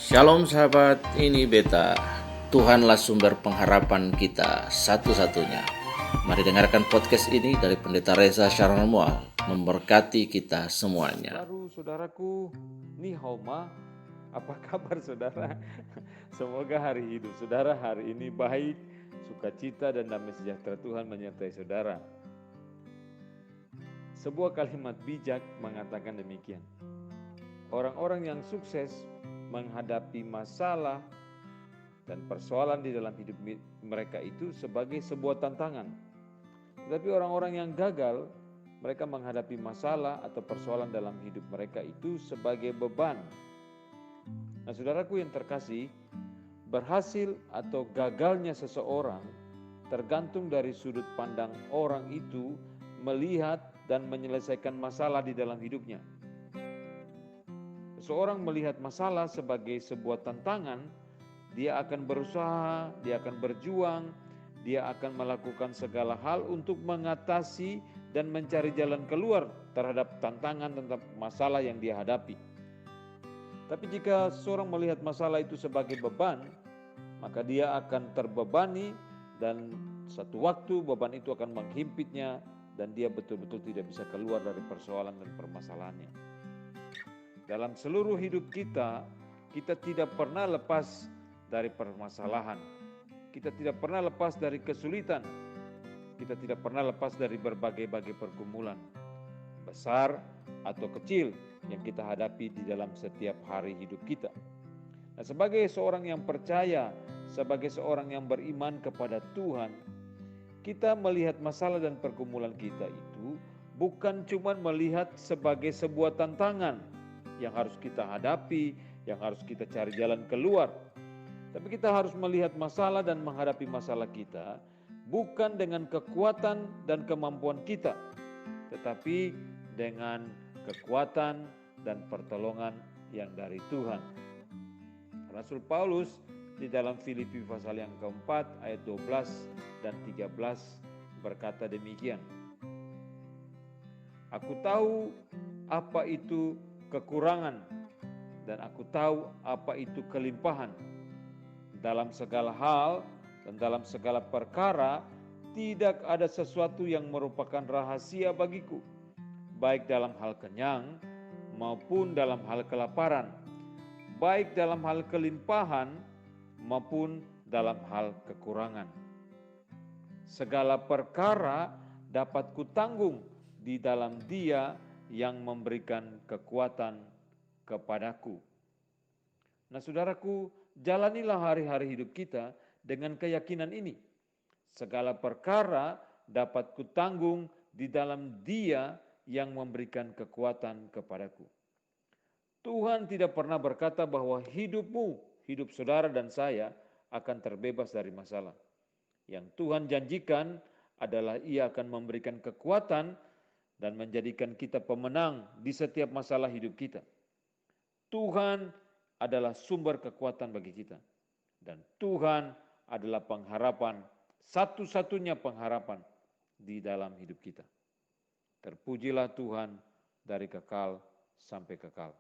Shalom sahabat, ini Beta. Tuhanlah sumber pengharapan kita satu-satunya. Mari dengarkan podcast ini dari Pendeta Reza Sharon Mual, memberkati kita semuanya. Baru saudaraku, ni hao ma, apa kabar saudara? Semoga hari hidup saudara hari ini baik, sukacita dan damai sejahtera Tuhan menyertai saudara. Sebuah kalimat bijak mengatakan demikian. Orang-orang yang sukses menghadapi masalah dan persoalan di dalam hidup mereka itu sebagai sebuah tantangan. Tetapi orang-orang yang gagal, mereka menghadapi masalah atau persoalan dalam hidup mereka itu sebagai beban. Nah, saudaraku yang terkasih, berhasil atau gagalnya seseorang tergantung dari sudut pandang orang itu melihat dan menyelesaikan masalah di dalam hidupnya. Seseorang melihat masalah sebagai sebuah tantangan, dia akan berusaha, dia akan berjuang, dia akan melakukan segala hal untuk mengatasi dan mencari jalan keluar terhadap tantangan tentang masalah yang dia hadapi. Tapi jika seorang melihat masalah itu sebagai beban, maka dia akan terbebani dan satu waktu beban itu akan menghimpitnya dan dia betul-betul tidak bisa keluar dari persoalan dan permasalahannya. Dalam seluruh hidup kita, kita tidak pernah lepas dari permasalahan. Kita tidak pernah lepas dari kesulitan. Kita tidak pernah lepas dari berbagai-bagai pergumulan, besar atau kecil, yang kita hadapi di dalam setiap hari hidup kita. Nah, sebagai seorang yang percaya, sebagai seorang yang beriman kepada Tuhan, kita melihat masalah dan pergumulan kita itu bukan cuma melihat sebagai sebuah tantangan yang harus kita hadapi, yang harus kita cari jalan keluar. Tapi kita harus melihat masalah dan menghadapi masalah kita bukan dengan kekuatan dan kemampuan kita, tetapi dengan kekuatan dan pertolongan yang dari Tuhan. Rasul Paulus di dalam Filipi pasal yang keempat ayat 12 dan 13 berkata demikian. Aku tahu apa itu kekurangan dan aku tahu apa itu kelimpahan. Dalam segala hal dan dalam segala perkara tidak ada sesuatu yang merupakan rahasia bagiku, baik dalam hal kenyang maupun dalam hal kelaparan, baik dalam hal kelimpahan maupun dalam hal kekurangan. Segala perkara dapat kutanggung di dalam Dia yang memberikan kekuatan kepadaku. Nah, saudaraku, jalanilah hari-hari hidup kita dengan keyakinan ini. Segala perkara dapat kutanggung di dalam Dia yang memberikan kekuatan kepadaku. Tuhan tidak pernah berkata bahwa hidupmu, hidup saudara dan saya akan terbebas dari masalah. Yang Tuhan janjikan adalah Ia akan memberikan kekuatan dan menjadikan kita pemenang di setiap masalah hidup kita. Tuhan adalah sumber kekuatan bagi kita. Dan Tuhan adalah pengharapan, satu-satunya pengharapan di dalam hidup kita. Terpujilah Tuhan dari kekal sampai kekal.